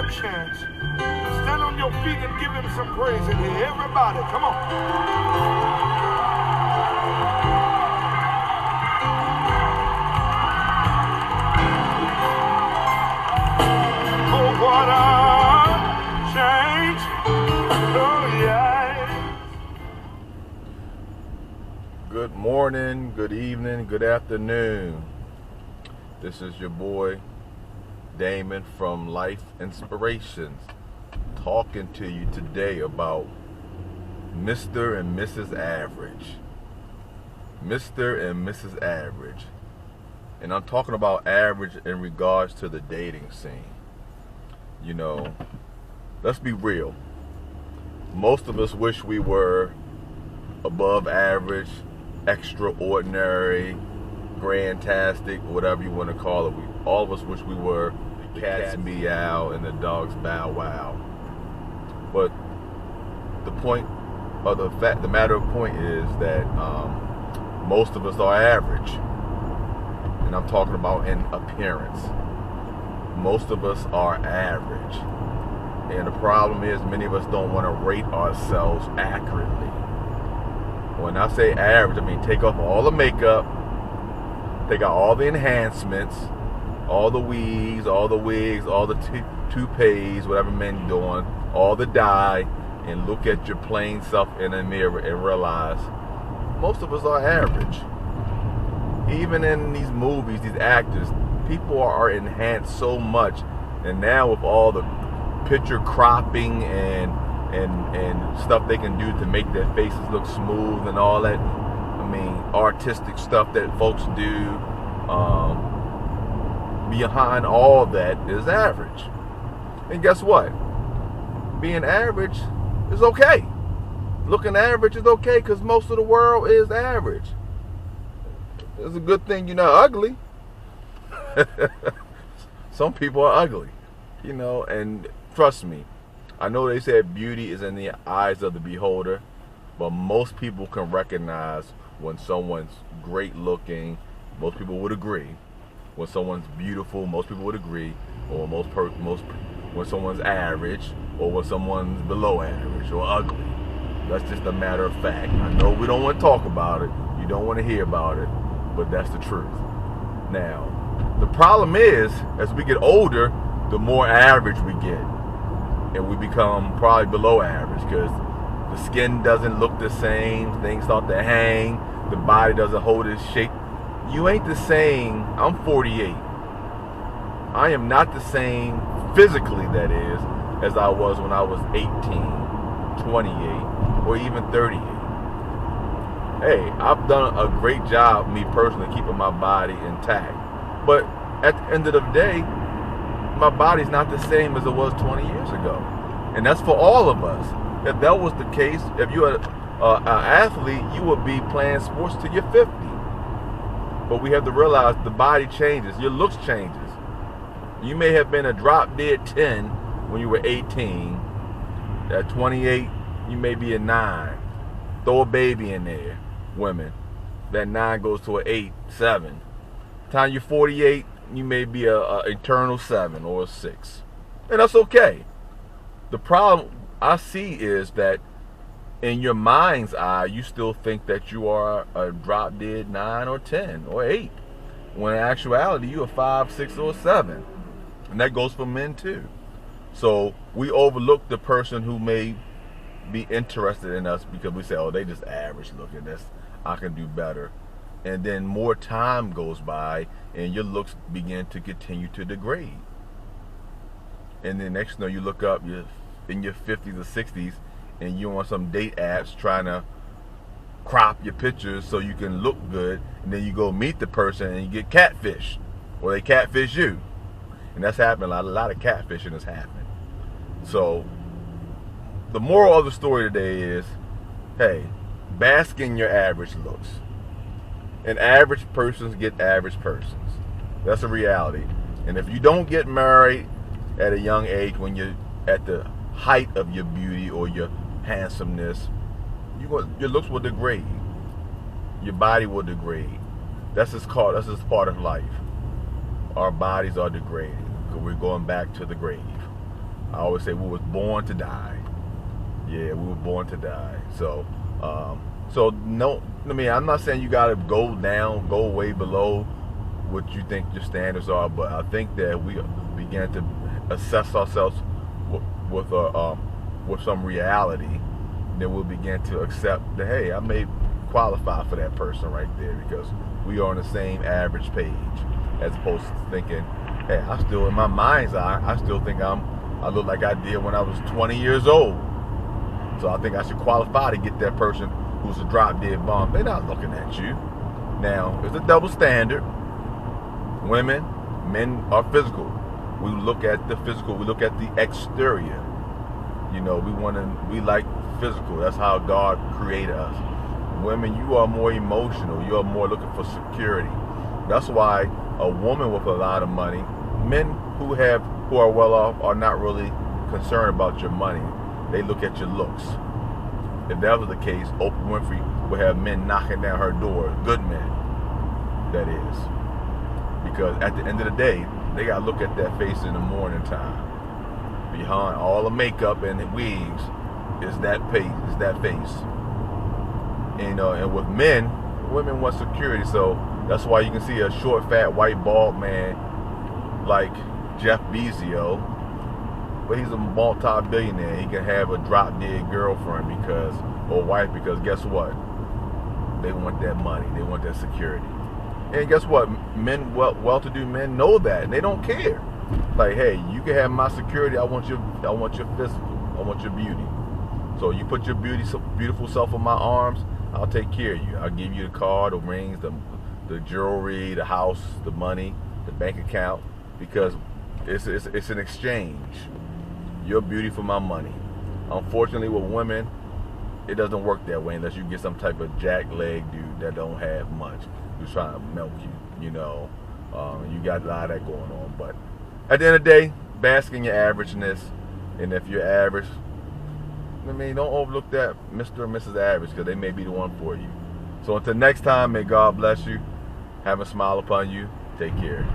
a chance. Stand on your feet and give him some praise in here. Everybody, come on. Oh, what a change. Oh, yeah. Good morning, good evening, good afternoon. This is your boy Damon from Life Inspirations, talking to you today about Mr. and Mrs. Average. Mr. and Mrs. Average. And I'm talking about average in regards to the dating scene. You know, let's be real. Most of us wish we were above average, extraordinary, grantastic, whatever you want to call it. All of us wish we were the cats meow and the dogs bow wow. But the point, or the matter of point is that most of us are average. And I'm talking about in appearance. Most of us are average. And the problem is many of us don't want to rate ourselves accurately. When I say average, I mean take off all the makeup, take out all the enhancements, all the weaves, all the wigs, all the toupees, whatever men doing, all the dye, and look at your plain self in the mirror and realize most of us are average. Even in these movies, these actors, people are enhanced so much, and now with all the picture cropping and stuff they can do to make their faces look smooth and all that, I mean, artistic stuff that folks do, behind all that is average. And guess what? Being average is okay. Looking average is okay because most of the world is average. It's a good thing you're not ugly. Some people are ugly, you know, and trust me, I know they said beauty is in the eyes of the beholder, but most people can recognize when someone's great looking. Most people would agree. When someone's beautiful, most people would agree. Or when someone's average, or when someone's below average or ugly. That's just a matter of fact. I know we don't want to talk about it. You don't want to hear about it, but that's the truth. Now, the problem is, as we get older, the more average we get. And we become probably below average because the skin doesn't look the same, things start to hang, the body doesn't hold its shape. You ain't the same. I'm 48. I am not the same physically, that is, as I was when I was 18, 28, or even 38. Hey, I've done a great job, me personally, keeping my body intact. But at the end of the day, my body's not the same as it was 20 years ago. And that's for all of us. If that was the case, if you're an athlete, you would be playing sports till you're 50. But we have to realize the body changes. Your looks changes. You may have been a drop dead 10 when you were 18. At 28, you may be a 9. Throw a baby in there, women. That 9 goes to an 8, 7. Time you're 48, you may be a eternal 7 or a 6. And that's okay. The problem I see is that in your mind's eye, you still think that you are a drop dead 9 or 10 or 8. When in actuality, you're a 5, 6, or 7. And that goes for men too. So we overlook the person who may be interested in us because we say, oh, they just average looking. I can do better. And then more time goes by and your looks begin to continue to degrade. And then next thing you look up, you're in your 50s or 60s and you're on some date apps trying to crop your pictures so you can look good, and then you go meet the person and you get catfished, or they catfish you. And that's happening. A lot of catfishing is happening. So the moral of the story today is, hey, bask in your average looks. And average persons get average persons. That's a reality. And if you don't get married at a young age, when you're at the height of your beauty or your handsomeness, your looks will degrade. Your body will degrade. That's just part of life. Our bodies are degrading because we're going back to the grave. I always say we was born to die. Yeah, we were born to die. So, no, I mean, I'm not saying you gotta go down, go way below what you think your standards are, but I think that we began to assess ourselves with some reality. Then we'll begin to accept that, hey, I may qualify for that person right there because we are on the same average page, as opposed to thinking, hey, I still, in my mind's eye, I still think I look like I did when I was 20 years old. So I think I should qualify to get that person who's a drop dead bomb. They're not looking at you. Now, it's a double standard. Men are physical. We look at the physical. We look at the exterior. You know, we like physical. That's how God created us. Women, you are more emotional. You are more looking for security. That's why a woman with a lot of money, men who are well off, are not really concerned about your money. They look at your looks. If that was the case, Oprah Winfrey would have men knocking down her door, good men, that is. Because at the end of the day, they got to look at that face in the morning time. Behind all the makeup and the wigs is that face. And with men, women want security, so that's why you can see a short, fat, white, bald man like Jeff Bezos, but he's a multi-billionaire. He can have a drop-dead girlfriend or wife because guess what? They want that money. They want that security. And guess what? Men, well-to-do men know that, and they don't care. Like, hey, you can have my security. I want your physical. I want your beauty. So you put your beautiful self in my arms, I'll take care of you. I'll give you the car, the rings, the jewelry, the house, the money, the bank account, because it's an exchange. Your beauty for my money. Unfortunately, with women, it doesn't work that way unless you get some type of jackleg dude that don't have much, who's trying to milk you. You know, you got a lot of that going on. But at the end of the day, bask in your averageness, and if you're average, I mean, don't overlook that Mr. or Mrs. Average, because they may be the one for you. So until next time, may God bless you. Have a smile upon you. Take care.